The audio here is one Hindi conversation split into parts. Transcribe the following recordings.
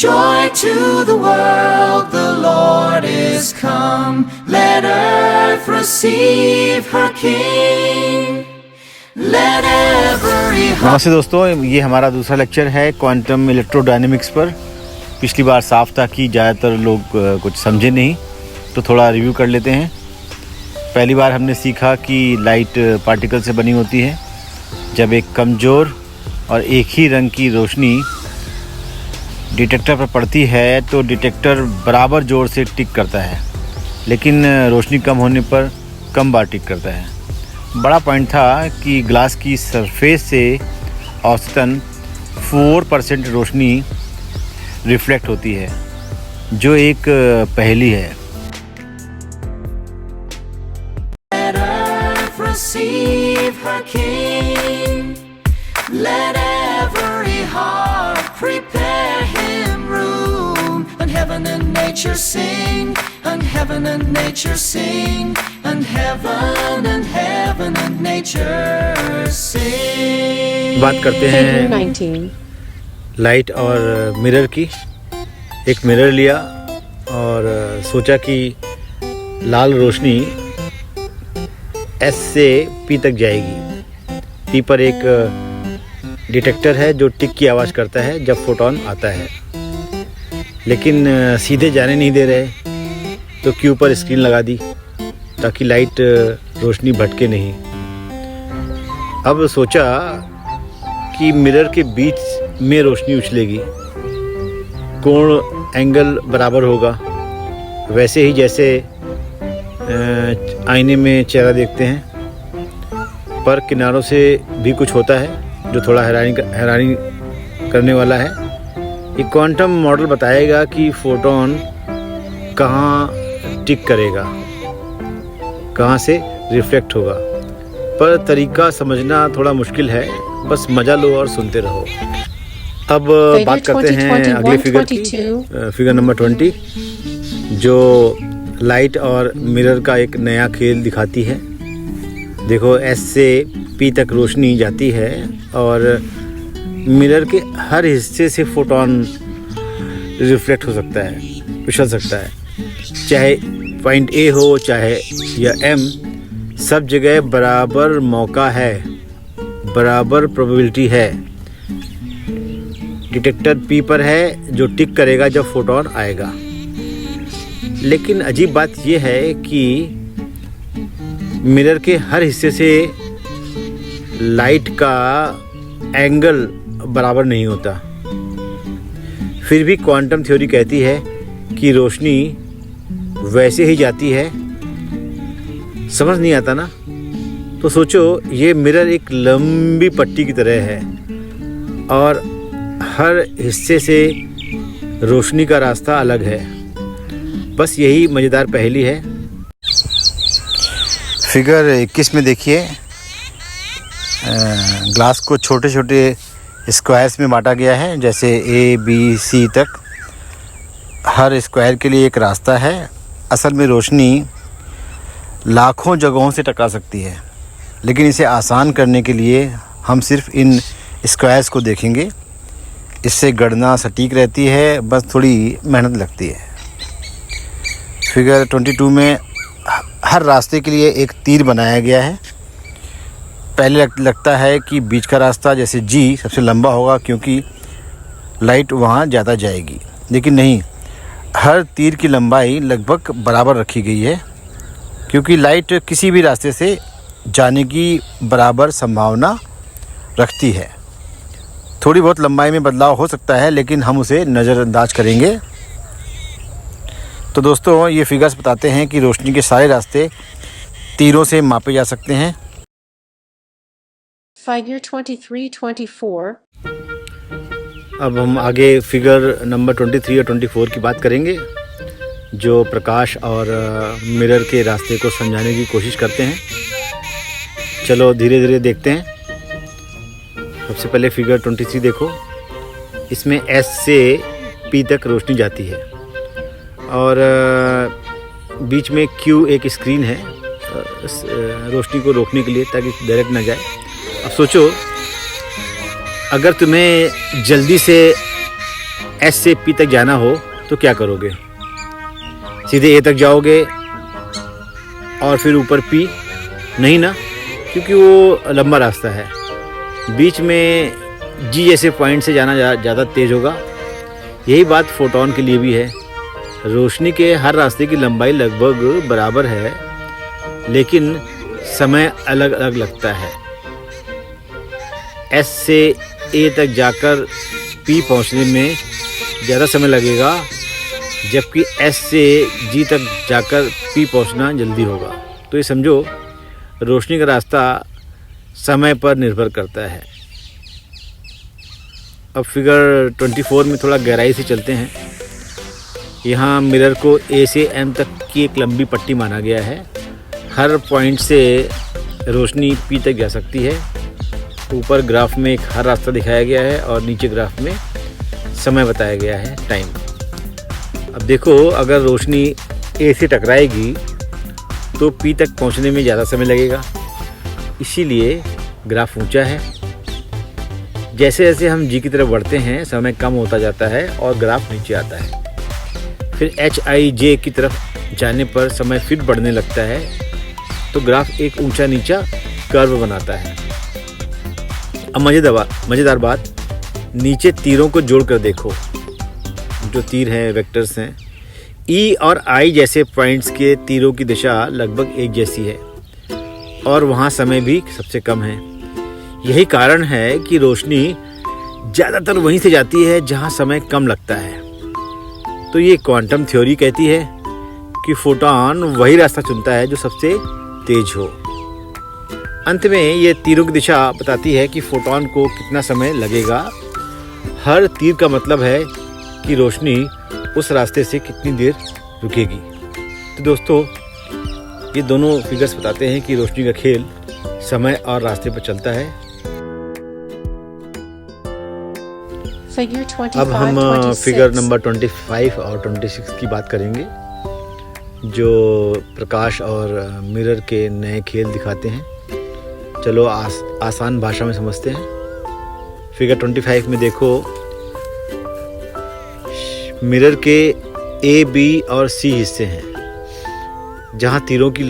Joy to the world, the Lord is come. Let earth receive her King. Let every heart. नमस्ते दोस्तों, ये हमारा दूसरा लेक्चर है क्वांटम इलेक्ट्रोडायनेमिक्स पर। पिछली बार साफ था कि ज़्यादातर लोग कुछ समझे नहीं, तो थोड़ा रिव्यू कर लेते हैं। पहली बार हमने सीखा कि लाइट पार्टिकल से बनी होती है। जब एक कमज़ोर और एक ही रंग की रोशनी डिटेक्टर पर पड़ती है तो डिटेक्टर बराबर जोर से टिक करता है, लेकिन रोशनी कम होने पर कम बार टिक करता है। बड़ा पॉइंट था कि ग्लास की सरफेस से औसतन 4% रोशनी रिफ्लेक्ट होती है, जो एक पहेली है। Let earth receive her King. Let every heart prepare him room. And heaven and nature sing, and heaven and nature sing, and heaven and nature sing. बात करते हैं लाइट और मिरर की। एक मिरर लिया और सोचा कि लाल रोशनी S से P तक जाएगी। P पर एक डिटेक्टर है जो टिक की आवाज़ करता है जब फोटोन आता है, लेकिन सीधे जाने नहीं दे रहे, तो Q पर स्क्रीन लगा दी ताकि लाइट रोशनी भटके नहीं। अब सोचा कि मिरर के बीच में रोशनी उछलेगी, कोण एंगल बराबर होगा, वैसे ही जैसे आईने में चेहरा देखते हैं, पर किनारों से भी कुछ होता है जो थोड़ा हैरानी करने वाला है। ये क्वांटम मॉडल बताएगा कि फोटोन कहाँ टिक करेगा, कहाँ से रिफ्लेक्ट होगा, पर तरीका समझना थोड़ा मुश्किल है। बस मज़ा लो और सुनते रहो। अब बात करते हैं अगले फिगर की, फिगर नंबर 20, जो लाइट और मिरर का एक नया खेल दिखाती है। देखो, S से P तक रोशनी जाती है और मिरर के हर हिस्से से फोटोन रिफ्लेक्ट हो सकता है, उछल सकता है। चाहे पॉइंट A हो चाहे या M, सब जगह बराबर मौका है, बराबर प्रोबेबिलिटी है। डिटेक्टर P पर है जो टिक करेगा जब फोटोन आएगा। लेकिन अजीब बात यह है कि मिरर के हर हिस्से से लाइट का एंगल बराबर नहीं होता। फिर भी क्वांटम थ्योरी कहती है कि रोशनी वैसे ही जाती है। समझ नहीं आता ना? तो सोचो, ये मिरर एक लंबी पट्टी की तरह है और हर हिस्से से रोशनी का रास्ता अलग है। बस यही मज़ेदार पहेली है। फिगर 21 में देखिए, ग्लास को छोटे छोटे स्क्वायर्स में बांटा गया है, जैसे A, B, C तक। हर स्क्वायर के लिए एक रास्ता है। असल में रोशनी लाखों जगहों से टकरा सकती है, लेकिन इसे आसान करने के लिए हम सिर्फ इन स्क्वायर्स को देखेंगे। इससे गणना सटीक रहती है, बस थोड़ी मेहनत लगती है। फिगर 22 में हर रास्ते के लिए एक तीर बनाया गया है। पहले लगता है कि बीच का रास्ता जैसे G सबसे लंबा होगा क्योंकि लाइट वहाँ ज़्यादा जाएगी, लेकिन नहीं, हर तीर की लंबाई लगभग बराबर रखी गई है क्योंकि लाइट किसी भी रास्ते से जाने की बराबर संभावना रखती है। थोड़ी बहुत लंबाई में बदलाव हो सकता है, लेकिन हम उसे नज़रअंदाज करेंगे। तो दोस्तों, ये फिगर्स बताते हैं कि रोशनी के सारे रास्ते तीरों से मापे जा सकते हैं। Figure 23-24. अब हम आगे फिगर नंबर 23 और 24 की बात करेंगे, जो प्रकाश और मिरर के रास्ते को समझाने की कोशिश करते हैं। चलो धीरे धीरे देखते हैं। सबसे पहले फिगर 23 देखो। इसमें S से P तक रोशनी जाती है और बीच में Q एक स्क्रीन है रोशनी को रोकने के लिए, ताकि डायरेक्ट ना जाए। अब सोचो, अगर तुम्हें जल्दी से एस से पी तक जाना हो तो क्या करोगे? सीधे ए तक जाओगे और फिर ऊपर पी? नहीं ना, क्योंकि वो लंबा रास्ता है। बीच में जी जैसे पॉइंट से जाना ज़्यादा तेज़ होगा। यही बात फोटॉन के लिए भी है। रोशनी के हर रास्ते की लंबाई लगभग बराबर है, लेकिन समय अलग अलग लगता है। एस से ए तक जाकर पी पहुंचने में ज़्यादा समय लगेगा, जबकि एस से जी तक जाकर पी पहुंचना जल्दी होगा। तो ये समझो, रोशनी का रास्ता समय पर निर्भर करता है। अब फिगर 24 में थोड़ा गहराई से चलते हैं। यहाँ मिरर को ए से एम तक की एक लंबी पट्टी माना गया है। हर पॉइंट से रोशनी पी तक जा सकती है। ऊपर ग्राफ में एक हर रास्ता दिखाया गया है और नीचे ग्राफ में समय बताया गया है, टाइम। अब देखो, अगर रोशनी ए से टकराएगी तो पी तक पहुंचने में ज़्यादा समय लगेगा, इसीलिए ग्राफ ऊंचा है। जैसे जैसे हम जी की तरफ बढ़ते हैं समय कम होता जाता है और ग्राफ नीचे आता है। फिर एच आई जे की तरफ जाने पर समय फिर बढ़ने लगता है, तो ग्राफ एक ऊंचा नीचा कर्व बनाता है। अब मज़ेदार बात, नीचे तीरों को जोड़कर देखो। जो तीर हैं, वेक्टर्स हैं, ई और आई जैसे पॉइंट्स के तीरों की दिशा लगभग एक जैसी है और वहाँ समय भी सबसे कम है। यही कारण है कि रोशनी ज़्यादातर वहीं से जाती है जहाँ समय कम लगता है। तो ये क्वांटम थ्योरी कहती है कि फोटॉन वही रास्ता चुनता है जो सबसे तेज हो। अंत में ये तीरों की दिशा बताती है कि फोटॉन को कितना समय लगेगा। हर तीर का मतलब है कि रोशनी उस रास्ते से कितनी देर रुकेगी। तो दोस्तों, ये दोनों फिगर्स बताते हैं कि रोशनी का खेल समय और रास्ते पर चलता है। Figure 25, अब हम 26. फिगर नंबर 25 और 26 की बात करेंगे, जो प्रकाश और मिरर के नए खेल दिखाते हैं। चलो आसान भाषा में समझते हैं। फिगर 25 में देखो, मिरर के ए, बी और सी हिस्से हैं, जहाँ तीरों की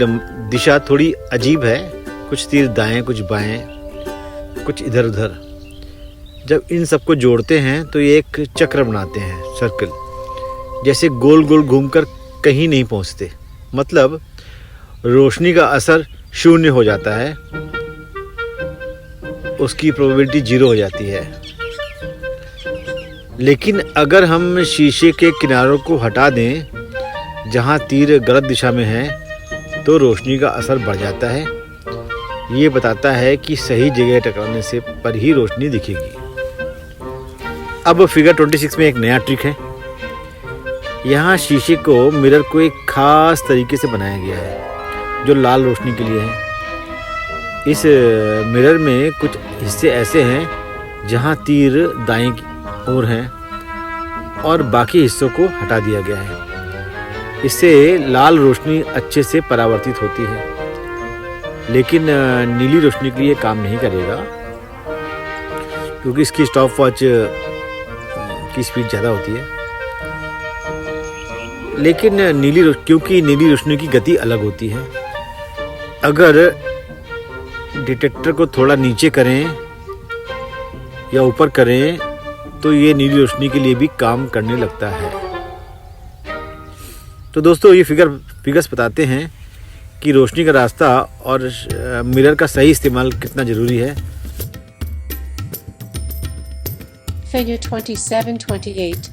दिशा थोड़ी अजीब है। कुछ तीर दाएं, कुछ बाएं, कुछ इधर उधर। जब इन सबको जोड़ते हैं तो ये एक चक्र बनाते हैं, सर्कल जैसे, गोल गोल घूमकर कहीं नहीं पहुंचते। मतलब रोशनी का असर शून्य हो जाता है, उसकी प्रोबेबिलिटी 0 हो जाती है। लेकिन अगर हम शीशे के किनारों को हटा दें जहां तीर गलत दिशा में है, तो रोशनी का असर बढ़ जाता है। ये बताता है कि सही जगह टकराने से पर ही रोशनी दिखेगी। अब फिगर 26 में एक नया ट्रिक है। यहाँ शीशे को, मिरर को एक खास तरीके से बनाया गया है जो लाल रोशनी के लिए है। इस मिरर में कुछ हिस्से ऐसे हैं जहाँ तीर दाएं की ओर हैं और बाकी हिस्सों को हटा दिया गया है। इससे लाल रोशनी अच्छे से परावर्तित होती है, लेकिन नीली रोशनी के लिए काम नहीं करेगा, क्योंकि इसकी स्टॉप वॉच की स्पीड ज़्यादा होती है। लेकिन क्योंकि नीली रोशनी की गति अलग होती है। अगर डिटेक्टर को थोड़ा नीचे करें या ऊपर करें तो ये नीली रोशनी के लिए भी काम करने लगता है। तो दोस्तों, ये फिगर्स बताते हैं कि रोशनी का रास्ता और मिरर का सही इस्तेमाल कितना ज़रूरी है। Figure 27, 28.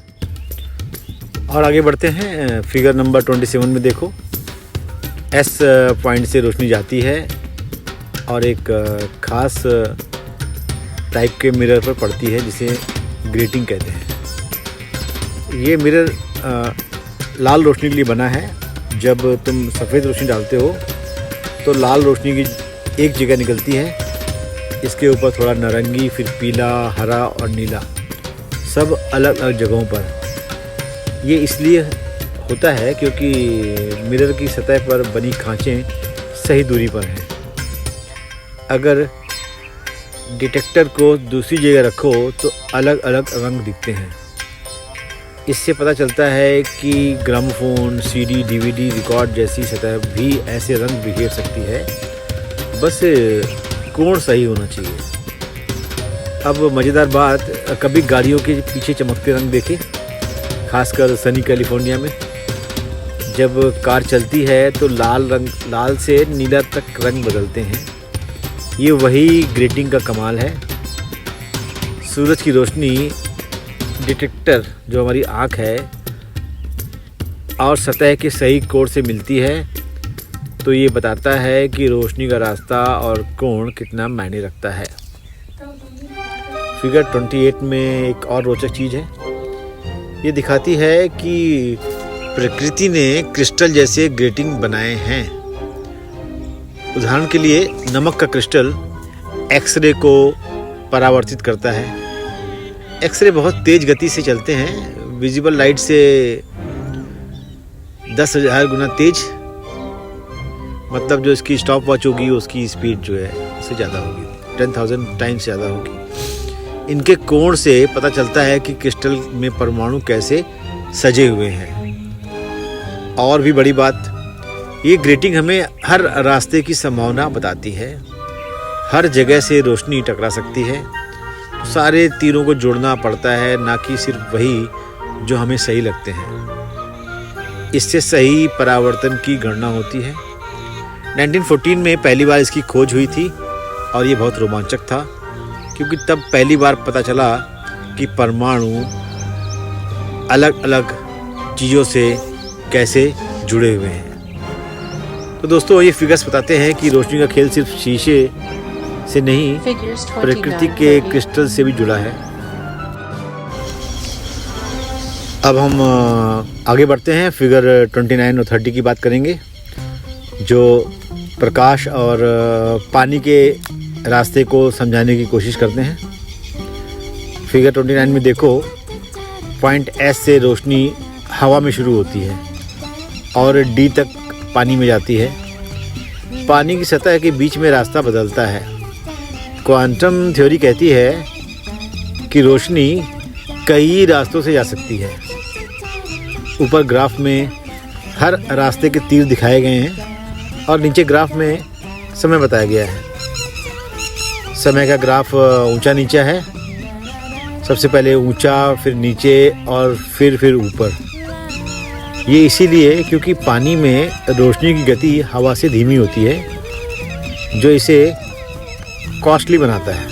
और आगे बढ़ते हैं। फिगर नंबर 27 में देखो, एस पॉइंट से रोशनी जाती है और एक खास टाइप के मिरर पर पड़ती है जिसे ग्रेटिंग कहते हैं। ये मिरर लाल रोशनी के लिए बना है। जब तुम सफ़ेद रोशनी डालते हो तो लाल रोशनी की एक जगह निकलती है, इसके ऊपर थोड़ा नारंगी, फिर पीला, हरा और नीला, सब अलग अलग जगहों पर। ये इसलिए होता है क्योंकि मिरर की सतह पर बनी खांचें सही दूरी पर हैं। अगर डिटेक्टर को दूसरी जगह रखो तो अलग अलग रंग दिखते हैं। इससे पता चलता है कि ग्रामोफोन, सीडी, डीवीडी, रिकॉर्ड जैसी सतह भी ऐसे रंग बिखेर सकती है, बस कोण सही होना चाहिए। अब मज़ेदार बात, कभी गाड़ियों के पीछे चमकते रंग देखे, खासकर सनी कैलिफोर्निया में जब कार चलती है तो लाल से नीला तक रंग बदलते हैं। ये वही ग्रेटिंग का कमाल है। सूरज की रोशनी डिटेक्टर जो हमारी आँख है और सतह के सही कोण से मिलती है तो ये बताता है कि रोशनी का रास्ता और कोण कितना मायने रखता है। फिगर 28 में एक और रोचक चीज़ है। ये दिखाती है कि प्रकृति ने क्रिस्टल जैसे ग्रेटिंग बनाए हैं। उदाहरण के लिए नमक का क्रिस्टल एक्सरे को परावर्तित करता है। एक्सरे बहुत तेज गति से चलते हैं, विजिबल लाइट से 10,000 गुना तेज। मतलब जो इसकी स्टॉप वॉच होगी उसकी स्पीड जो है उससे ज़्यादा होगी, 10,000 टाइम्स ज़्यादा होगी। इनके कोण से पता चलता है कि क्रिस्टल में परमाणु कैसे सजे हुए हैं। और भी बड़ी बात, ये ग्रेटिंग हमें हर रास्ते की संभावना बताती है। हर जगह से रोशनी टकरा सकती है, तो सारे तीरों को जोड़ना पड़ता है, ना कि सिर्फ वही जो हमें सही लगते हैं। इससे सही परावर्तन की गणना होती है। 1914 में पहली बार इसकी खोज हुई थी और ये बहुत रोमांचक था, क्योंकि तब पहली बार पता चला कि परमाणु अलग अलग चीज़ों से कैसे जुड़े हुए हैं। तो दोस्तों, ये फिगर्स बताते हैं कि रोशनी का खेल सिर्फ शीशे से नहीं, प्रकृति के क्रिस्टल से भी जुड़ा है। अब हम आगे बढ़ते हैं, फिगर 29 और 30 की बात करेंगे, जो प्रकाश और पानी के रास्ते को समझाने की कोशिश करते हैं। फिगर 29 में देखो, पॉइंट एस से रोशनी हवा में शुरू होती है और डी तक पानी में जाती है। पानी की सतह के बीच में रास्ता बदलता है। क्वांटम थ्योरी कहती है कि रोशनी कई रास्तों से जा सकती है। ऊपर ग्राफ में हर रास्ते के तीर दिखाए गए हैं और नीचे ग्राफ में समय बताया गया है। समय का ग्राफ ऊंचा नीचा है, सबसे पहले ऊंचा, फिर नीचे और फिर ऊपर। ये इसीलिए क्योंकि पानी में रोशनी की गति हवा से धीमी होती है, जो इसे कॉस्टली बनाता है।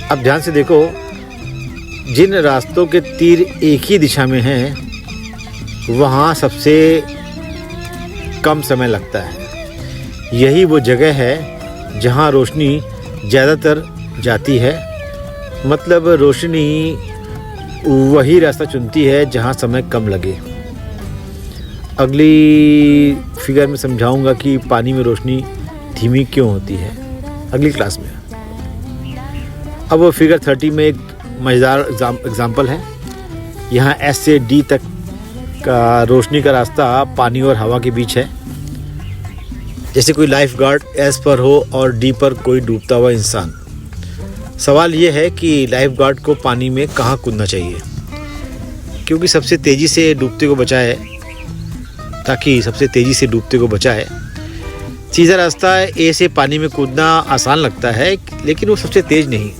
अब ध्यान से देखो, जिन रास्तों के तीर एक ही दिशा में हैं, वहाँ सबसे कम समय लगता है। यही वो जगह है जहाँ रोशनी ज़्यादातर जाती है। मतलब रोशनी वही रास्ता चुनती है जहाँ समय कम लगे। अगली फिगर में समझाऊंगा कि पानी में रोशनी धीमी क्यों होती है, अगली क्लास में। अब फिगर 30 में एक मज़ेदार एग्जाम्पल है। यहाँ एस से डी तक का रोशनी का रास्ता पानी और हवा के बीच है। जैसे कोई लाइफ गार्ड एस पर हो और डी पर कोई डूबता हुआ इंसान। सवाल ये है कि लाइफ गार्ड को पानी में कहाँ कूदना चाहिए, क्योंकि सबसे तेज़ी से डूबते को बचाए, ताकि सबसे तेज़ी से डूबते को बचाए। सीधा रास्ता ए से पानी में कूदना आसान लगता है, लेकिन वो सबसे तेज़ नहीं।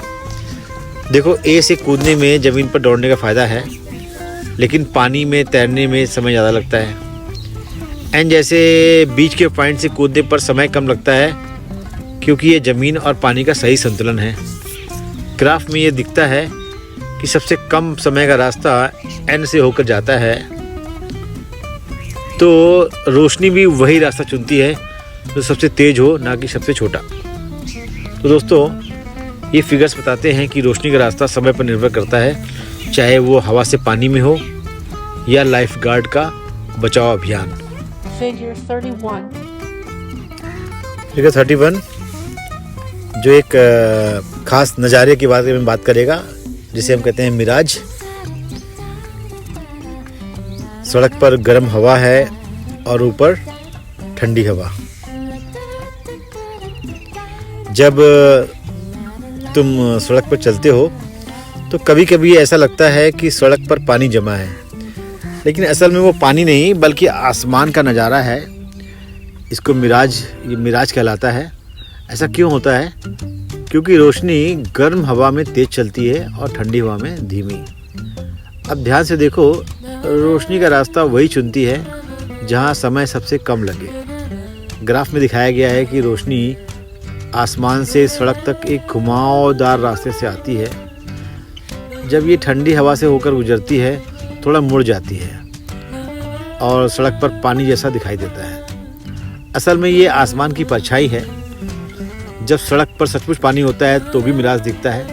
देखो, ए से कूदने में ज़मीन पर दौड़ने का फ़ायदा है, लेकिन पानी में तैरने में समय ज़्यादा लगता है। एन जैसे बीच के पॉइंट से कूदने पर समय कम लगता है, क्योंकि ये ज़मीन और पानी का सही संतुलन है। ग्राफ में ये दिखता है कि सबसे कम समय का रास्ता एन से होकर जाता है, तो रोशनी भी वही रास्ता चुनती है जो सबसे तेज हो, ना कि सबसे छोटा। तो दोस्तों, ये फिगर्स बताते हैं कि रोशनी का रास्ता समय पर निर्भर करता है, चाहे वो हवा से पानी में हो या लाइफ गार्ड का बचाव अभियान। Figure 31. फिगर 31 जो एक खास नज़ारे के बारे में बात करेगा, जिसे हम कहते हैं मिराज। सड़क पर गर्म हवा है और ऊपर ठंडी हवा। जब तुम सड़क पर चलते हो तो कभी कभी ऐसा लगता है कि सड़क पर पानी जमा है, लेकिन असल में वो पानी नहीं बल्कि आसमान का नज़ारा है। इसको ये मिराज कहलाता है। ऐसा क्यों होता है? क्योंकि रोशनी गर्म हवा में तेज चलती है और ठंडी हवा में धीमी। अब ध्यान से देखो, रोशनी का रास्ता वही चुनती है जहाँ समय सबसे कम लगे। ग्राफ में दिखाया गया है कि रोशनी आसमान से सड़क तक एक घुमावदार रास्ते से आती है। जब ये ठंडी हवा से होकर गुजरती है, थोड़ा मुड़ जाती है और सड़क पर पानी जैसा दिखाई देता है। असल में ये आसमान की परछाई है। जब सड़क पर सचमुच पानी होता है तो भी मिराज दिखता है,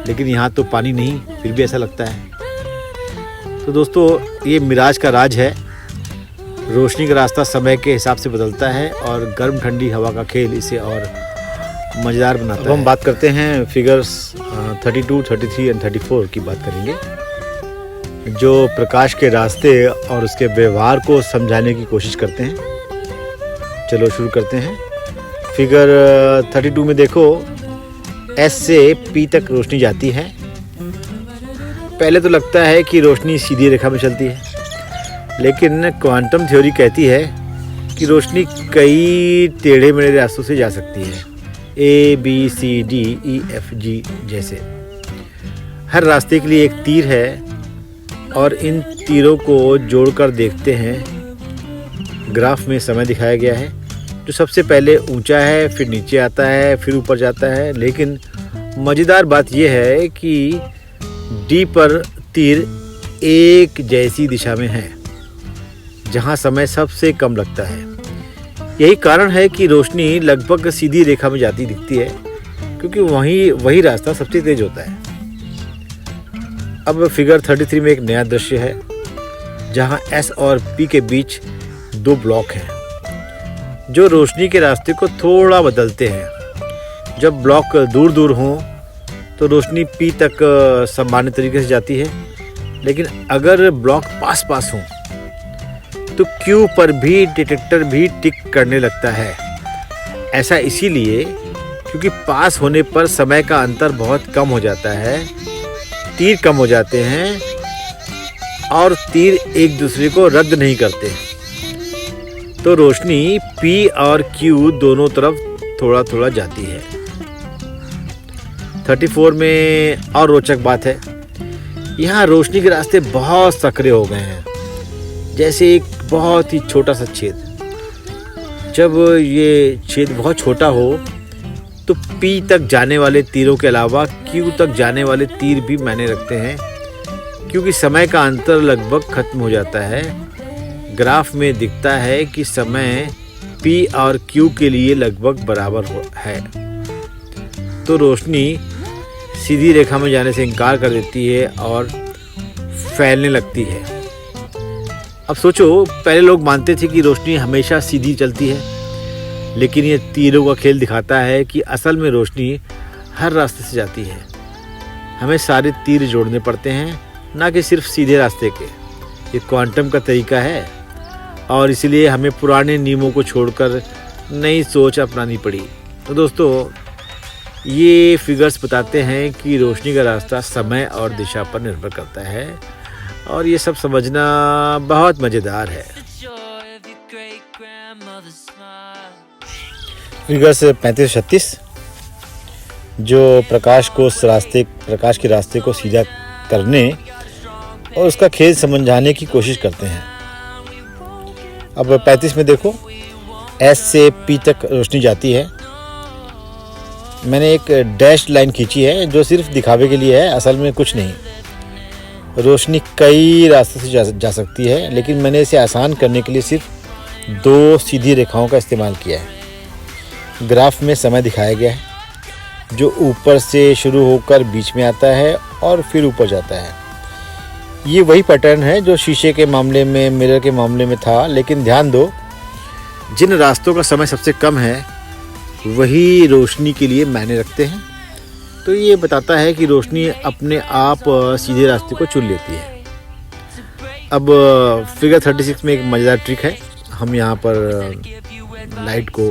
लेकिन यहाँ तो पानी नहीं, फिर भी ऐसा लगता है। तो दोस्तों, ये मिराज का राज है। रोशनी का रास्ता समय के हिसाब से बदलता है और गर्म ठंडी हवा का खेल इसे और मज़ेदार बनाता है। अब हम बात करते हैं फिगर्स 32, 33 एंड 34 की बात करेंगे, जो प्रकाश के रास्ते और उसके व्यवहार को समझाने की कोशिश करते हैं। चलो शुरू करते हैं। फिगर 32 में देखो, एस से पी तक रोशनी जाती है। पहले तो लगता है कि रोशनी सीधी रेखा में चलती है, लेकिन क्वांटम थ्योरी कहती है कि रोशनी कई टेढ़े मेढ़े रास्तों से जा सकती है, A, B, C, D, E, F, G जैसे। हर रास्ते के लिए एक तीर है और इन तीरों को जोड़कर देखते हैं। ग्राफ में समय दिखाया गया है, जो सबसे पहले ऊंचा है, फिर नीचे आता है, फिर ऊपर जाता है। लेकिन मज़ेदार बात यह है कि डी पर तीर एक जैसी दिशा में है, जहां समय सबसे कम लगता है। यही कारण है कि रोशनी लगभग सीधी रेखा में जाती दिखती है, क्योंकि वही रास्ता सबसे तेज होता है। अब फिगर 33 में एक नया दृश्य है, जहां एस और पी के बीच दो ब्लॉक हैं, जो रोशनी के रास्ते को थोड़ा बदलते हैं। जब ब्लॉक दूर दूर हों तो रोशनी पी तक सामान्य तरीके से जाती है, लेकिन अगर ब्लॉक पास पास हों तो क्यू पर भी डिटेक्टर भी टिक करने लगता है। ऐसा इसीलिए क्योंकि पास होने पर समय का अंतर बहुत कम हो जाता है, तीर कम हो जाते हैं और तीर एक दूसरे को रद्द नहीं करते। तो रोशनी P और Q दोनों तरफ थोड़ा थोड़ा जाती है। 34 में और रोचक बात है, यहाँ रोशनी के रास्ते बहुत संकरे हो गए हैं, जैसे एक बहुत ही छोटा सा छेद। जब ये छेद बहुत छोटा हो तो P तक जाने वाले तीरों के अलावा Q तक जाने वाले तीर भी मायने रखते हैं, क्योंकि समय का अंतर लगभग खत्म हो जाता है। ग्राफ में दिखता है कि समय P और Q के लिए लगभग बराबर है। तो रोशनी सीधी रेखा में जाने से इनकार कर देती है और फैलने लगती है। अब सोचो, पहले लोग मानते थे कि रोशनी हमेशा सीधी चलती है, लेकिन ये तीरों का खेल दिखाता है कि असल में रोशनी हर रास्ते से जाती है। हमें सारे तीर जोड़ने पड़ते हैं, ना कि सिर्फ सीधे रास्ते के। ये क्वांटम का तरीका है और इसलिए हमें पुराने नियमों को छोड़कर नई सोच अपनानी पड़ी। तो दोस्तों, ये फिगर्स बताते हैं कि रोशनी का रास्ता समय और दिशा पर निर्भर करता है, और ये सब समझना बहुत मज़ेदार है। फिगर्स 35-36 जो प्रकाश के रास्ते को सीधा करने और उसका खेल समझाने की कोशिश करते हैं। अब 35 में देखो, एस से पी तक रोशनी जाती है। मैंने एक डैश लाइन खींची है जो सिर्फ दिखावे के लिए है, असल में कुछ नहीं। रोशनी कई रास्तों से जा सकती है, लेकिन मैंने इसे आसान करने के लिए सिर्फ दो सीधी रेखाओं का इस्तेमाल किया है। ग्राफ में समय दिखाया गया है, जो ऊपर से शुरू होकर बीच में आता है और फिर ऊपर जाता है। ये वही पैटर्न है जो शीशे के मामले में, मिरर के मामले में था, लेकिन ध्यान दो, जिन रास्तों का समय सबसे कम है वही रोशनी के लिए मायने रखते हैं। तो ये बताता है कि रोशनी अपने आप सीधे रास्ते को चुन लेती है। अब फिगर 36 में एक मज़ेदार ट्रिक है। हम यहाँ पर लाइट को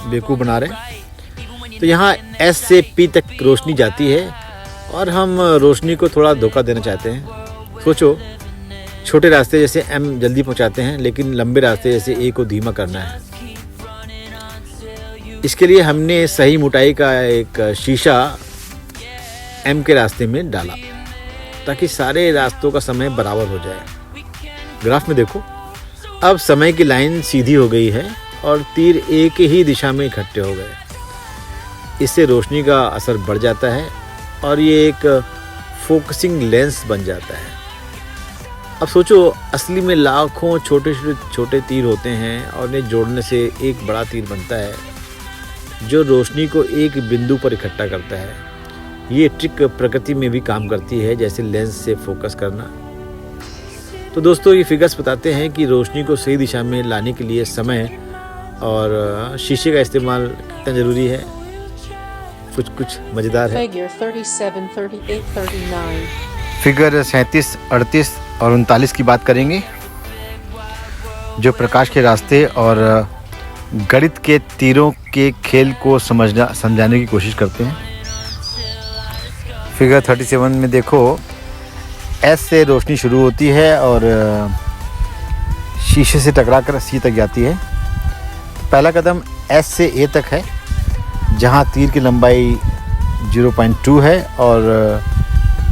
बेवकूफ़ बना रहे हैं। तो यहाँ एस से पी तक रोशनी जाती है और हम रोशनी को थोड़ा धोखा देना चाहते हैं। सोचो, छोटे रास्ते जैसे M जल्दी पहुंचाते हैं, लेकिन लंबे रास्ते जैसे A को धीमा करना है। इसके लिए हमने सही मोटाई का एक शीशा M के रास्ते में डाला ताकि सारे रास्तों का समय बराबर हो जाए। ग्राफ में देखो, अब समय की लाइन सीधी हो गई है और तीर एक ही दिशा में इकट्ठे हो गए। इससे रोशनी का असर बढ़ जाता है और ये एक फोकसिंग लेंस बन जाता है। अब सोचो, असली में लाखों छोटे छोटे तीर होते हैं और इन्हें जोड़ने से एक बड़ा तीर बनता है जो रोशनी को एक बिंदु पर इकट्ठा करता है। ये ट्रिक प्रकृति में भी काम करती है, जैसे लेंस से फोकस करना। तो दोस्तों, ये फिगर्स बताते हैं कि रोशनी को सही दिशा में लाने के लिए समय और शीशे का इस्तेमाल कितना ज़रूरी है। कुछ मज़ेदार है। Figure 37, 38, 39. फिगर 37, 38 और 39 की बात करेंगे, जो प्रकाश के रास्ते और गणित के तीरों के खेल को समझाने की कोशिश करते हैं। फिगर 37 में देखो, S से रोशनी शुरू होती है और शीशे से टकराकर C तक जाती है। पहला कदम S से A तक है, जहां तीर की लंबाई 0.2 है और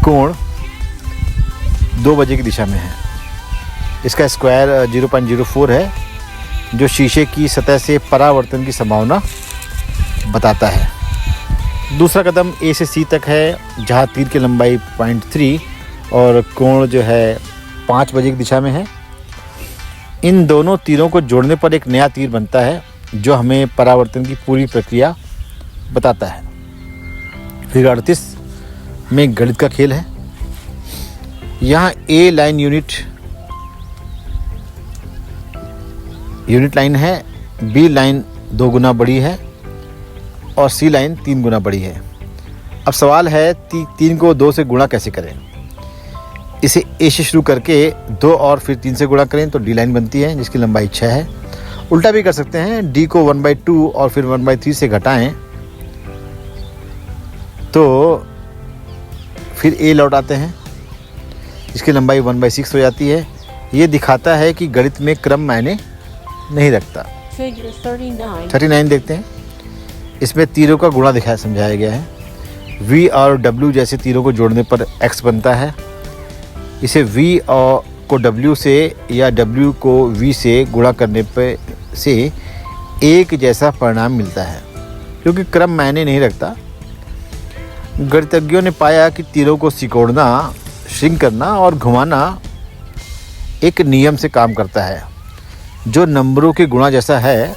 कोण 2 बजे की दिशा में है। इसका स्क्वायर 0.04 है, जो शीशे की सतह से परावर्तन की संभावना बताता है। दूसरा कदम A से C तक है, जहां तीर की लंबाई 0.3 और कोण जो है 5 बजे की दिशा में है। इन दोनों तीरों को जोड़ने पर एक नया तीर बनता है, जो हमें परावर्तन की पूरी प्रक्रिया बताता है। फिगर 38 में गणित का खेल है। यहाँ A लाइन यूनिट लाइन है, B लाइन 2 गुना बड़ी है और C लाइन 3 गुना बड़ी है। अब सवाल है 3 को 2 से गुणा कैसे करें। इसे A से शुरू करके 2 और फिर 3 से गुणा करें तो D लाइन बनती है, जिसकी लंबाई 6 है। उल्टा भी कर सकते हैं, D को 1/2 और फिर 1/3 से घटाएं तो फिर A लौट आते हैं, इसकी लंबाई 1/6 हो जाती है। ये दिखाता है कि गणित में क्रम मायने नहीं रखता। Figure 39. 39 देखते हैं। इसमें तीरों का गुणा समझाया गया है। V और W जैसे तीरों को जोड़ने पर X बनता है। इसे V को W से या W को V से गुणा करने पर से एक जैसा परिणाम मिलता है, क्योंकि क्रम मायने नहीं रखता। गणितज्ञों ने पाया कि तीरों को सिकोड़ना, श्रिंक करना और घुमाना एक नियम से काम करता है, जो नंबरों के गुणा जैसा है।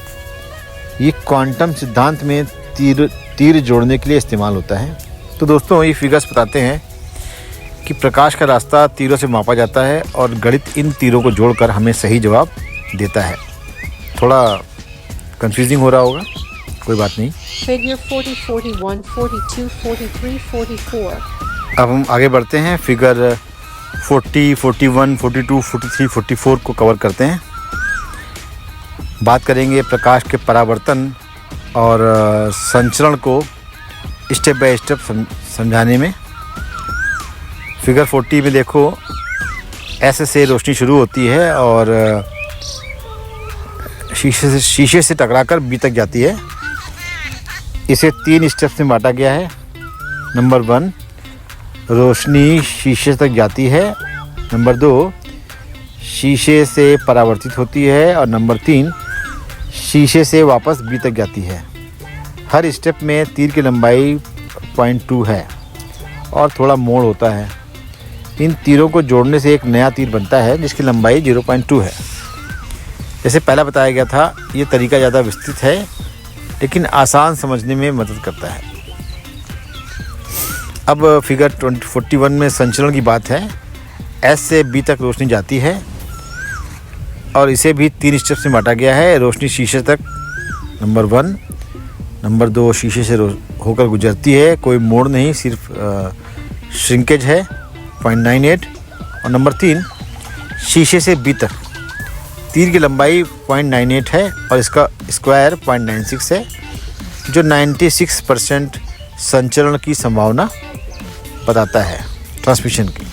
ये क्वांटम सिद्धांत में तीर जोड़ने के लिए इस्तेमाल होता है। तो दोस्तों, ये फिगर्स बताते हैं कि प्रकाश का रास्ता तीरों से मापा जाता है और गणित इन तीरों को जोड़कर हमें सही जवाब देता है। थोड़ा कंफ्यूजिंग हो रहा होगा, कोई बात नहीं। Figure 40, 41, 42, 43, 44. अब हम आगे बढ़ते हैं। फिगर 40, 41, 42, 43, 44 को कवर करते हैं। बात करेंगे प्रकाश के परावर्तन और संचरण को स्टेप बाय स्टेप समझाने में। फिगर 40 में देखो, S से रोशनी शुरू होती है और शीशे से टकराकर B तक जाती है। इसे 3 स्टेप्स में बांटा गया है। नंबर 1, रोशनी शीशे तक जाती है। नंबर 2, शीशे से परावर्तित होती है और नंबर 3, शीशे से वापस B तक जाती है। हर स्टेप में तीर की लंबाई 0.2 है और थोड़ा मोड़ होता है। इन तीरों को जोड़ने से एक नया तीर बनता है, जिसकी लंबाई 0.2 है। जैसे पहला बताया गया था, ये तरीका ज़्यादा विस्तृत है, लेकिन आसान समझने में मदद करता है। अब फिगर 41 में संचरण की बात है। S से B तक रोशनी जाती है और इसे भी 3 स्टेप्स में बांटा गया है। रोशनी शीशे तक, नंबर 1। नंबर 2, शीशे से होकर गुजरती है, कोई मोड़ नहीं, सिर्फ श्रिंकेज है, 0.98। और नंबर 3, शीशे से B तक, तीर की लंबाई 0.98 है और इसका स्क्वायर 0.96 है, जो 96% संचरण की संभावना बताता है ट्रांसमिशन की।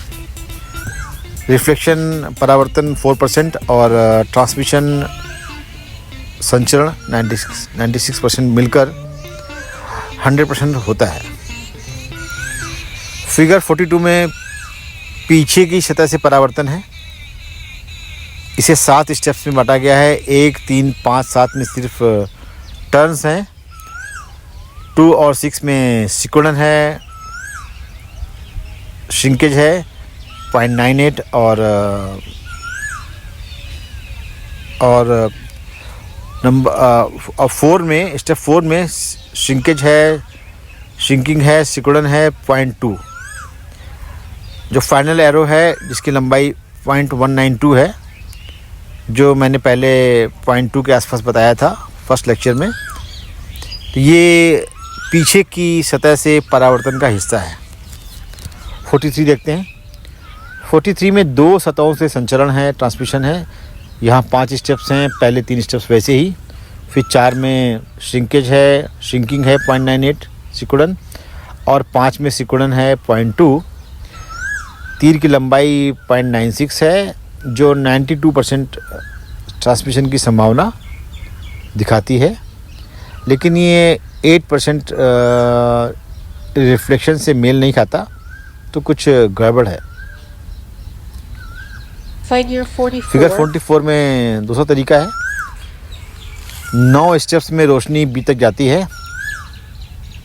रिफ्लेक्शन परावर्तन 4% और ट्रांसमिशन संचरण 96% मिलकर 100% होता है। फिगर 42 में पीछे की सतह से परावर्तन है। इसे 7 स्टेप्स में बांटा गया है। 1, 3, 5, 7 में सिर्फ टर्न्स हैं। 2 और 6 में सिकुड़न है, श्रिंकेज है 0.98 और नंबर 4 में स्टेप 4 में श्रिंकेज है, श्रिंकिंग है, सिकुड़न है 0.2। जो फाइनल एरो है जिसकी लंबाई 0.192 है, जो मैंने पहले 0.2 के आसपास बताया था फर्स्ट लेक्चर में। तो ये पीछे की सतह से परावर्तन का हिस्सा है। 43 देखते हैं। 43 में 2 सतहों से संचरण है, ट्रांसमिशन है। यहाँ 5 स्टेप्स हैं, पहले 3 स्टेप्स वैसे ही। फिर 4 में श्रिंकेज है, श्रिंकिंग है 0.98 सिकुड़न, और 5 में सिकुड़न है 0.2। तीर की लंबाई 0.96 है, जो 92% ट्रांसमिशन की संभावना दिखाती है। लेकिन ये 8% रिफ्लेक्शन से मेल नहीं खाता, तो कुछ गड़बड़ है। फिगर 44 में दूसरा तरीका है। 9 स्टेप्स में रोशनी बी तक जाती है।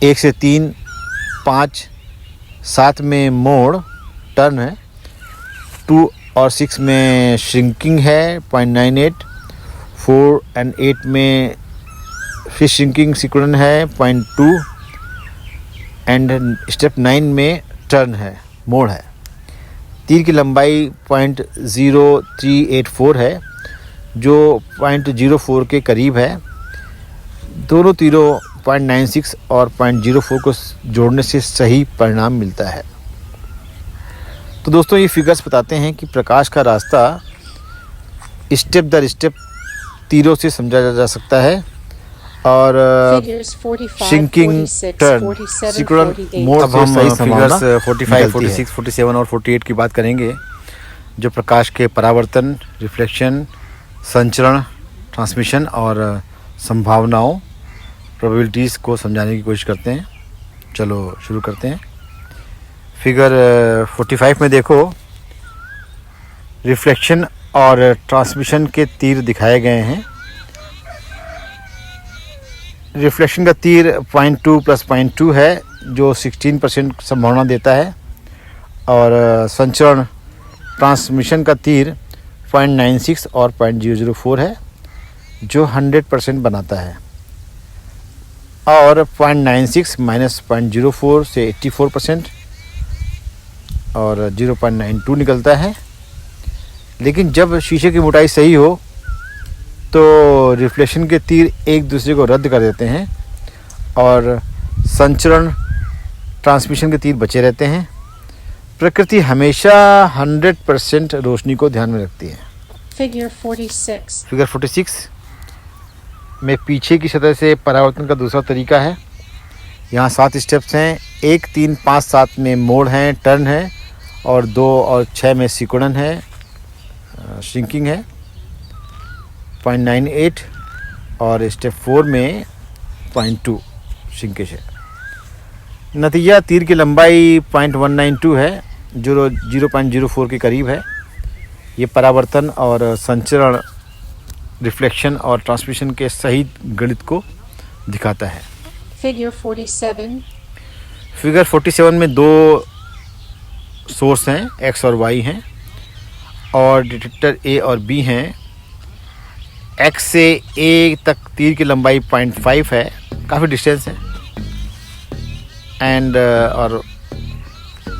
1 से 3, 5, 7 में मोड़ टर्न है। 2 और 6 में श्रिंकिंग है 0.98। 4 और 8 में फिर श्रिंकिंग सिकुड़न है 0.2 एंड स्टेप 9 में टर्न है, मोड़ है। तीर की लंबाई 0.0384 है, जो 0.04 के करीब है। दोनों तीरों 0.96 और 0.04 को जोड़ने से सही परिणाम मिलता है। तो दोस्तों, ये फिगर्स बताते हैं कि प्रकाश का रास्ता स्टेप दर स्टेप तीरों से समझा जा सकता है, और श्रिंकिंग, टर्न, सिकुड़न, मोड़ से सही फिगर्स 45, 46, 47 और 48 की बात करेंगे, जो प्रकाश के परावर्तन, रिफ्लेक्शन, संचरण, ट्रांसमिशन और संभावनाओं, प्रोबेबिलिटीज़ को समझाने की कोशिश करते हैं। चलो शुरू करते हैं। फिगर 45 में देखो, रिफ्लेक्शन और ट्रांसमिशन के तीर दिखाए गए हैं। रिफ्लेक्शन का तीर 0.2 + 0.2 है, जो 16% संभावना देता है, और संचरण ट्रांसमिशन का तीर 0.96 और 0.004 है, जो 100% बनाता है, और 0.96 - 0.04 से 84% और 0.92 निकलता है। लेकिन जब शीशे की मोटाई सही हो तो रिफ्लेक्शन के तीर एक दूसरे को रद्द कर देते हैं, और संचरण, ट्रांसमिशन के तीर बचे रहते हैं। प्रकृति हमेशा 100% रोशनी को ध्यान में रखती है। फिगर 46 में पीछे की सतह से परावर्तन का दूसरा तरीका है। यहाँ 7 स्टेप्स हैं। 1, 3, 5, 7 में मोड़ हैं, टर्न है, और 2 और 6 में सिकुड़न है, श्रिंकिंग है 0.98, और स्टेप 4 में 0.2 श्रिंकेज है। नतीजा, तीर की लंबाई 0.192 है, जो 0.04 के करीब है। ये परावर्तन और संचरण, रिफ्लेक्शन और ट्रांसमिशन के सही गणित को दिखाता है। फिगर 47 में 2 सोर्स हैं, X और Y हैं, और डिटेक्टर A और B हैं। X से A तक तीर की लंबाई 0.5 है, काफ़ी डिस्टेंस है, एंड और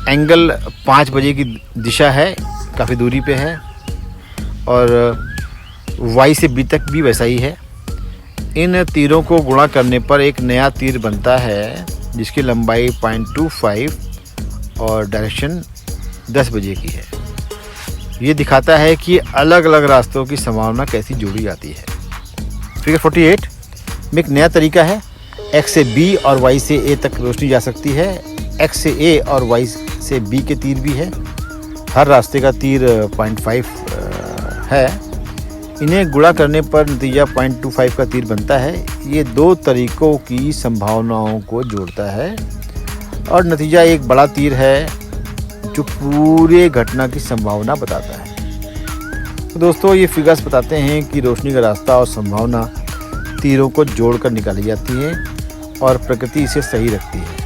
एंगल 5 बजे की दिशा है, काफ़ी दूरी पे है, और Y से B तक भी वैसा ही है। इन तीरों को गुणा करने पर एक नया तीर बनता है, जिसकी लंबाई 0.25 और डायरेक्शन 10 बजे की है। ये दिखाता है कि अलग अलग रास्तों की संभावना कैसी जोड़ी जाती है। फिगर 48 में एक नया तरीका है। X से B और Y से A तक रोशनी जा सकती है। X से A और Y से B के तीर भी है। हर रास्ते का तीर 0.5 है। इन्हें गुणा करने पर नतीजा 0.25 का तीर बनता है। ये दो तरीकों की संभावनाओं को जोड़ता है और नतीजा एक बड़ा तीर है जो पूरे घटना की संभावना बताता है। तो दोस्तों, ये फिगर्स बताते हैं कि रोशनी का रास्ता और संभावना तीरों को जोड़कर निकाली जाती है और प्रकृति इसे सही रखती है।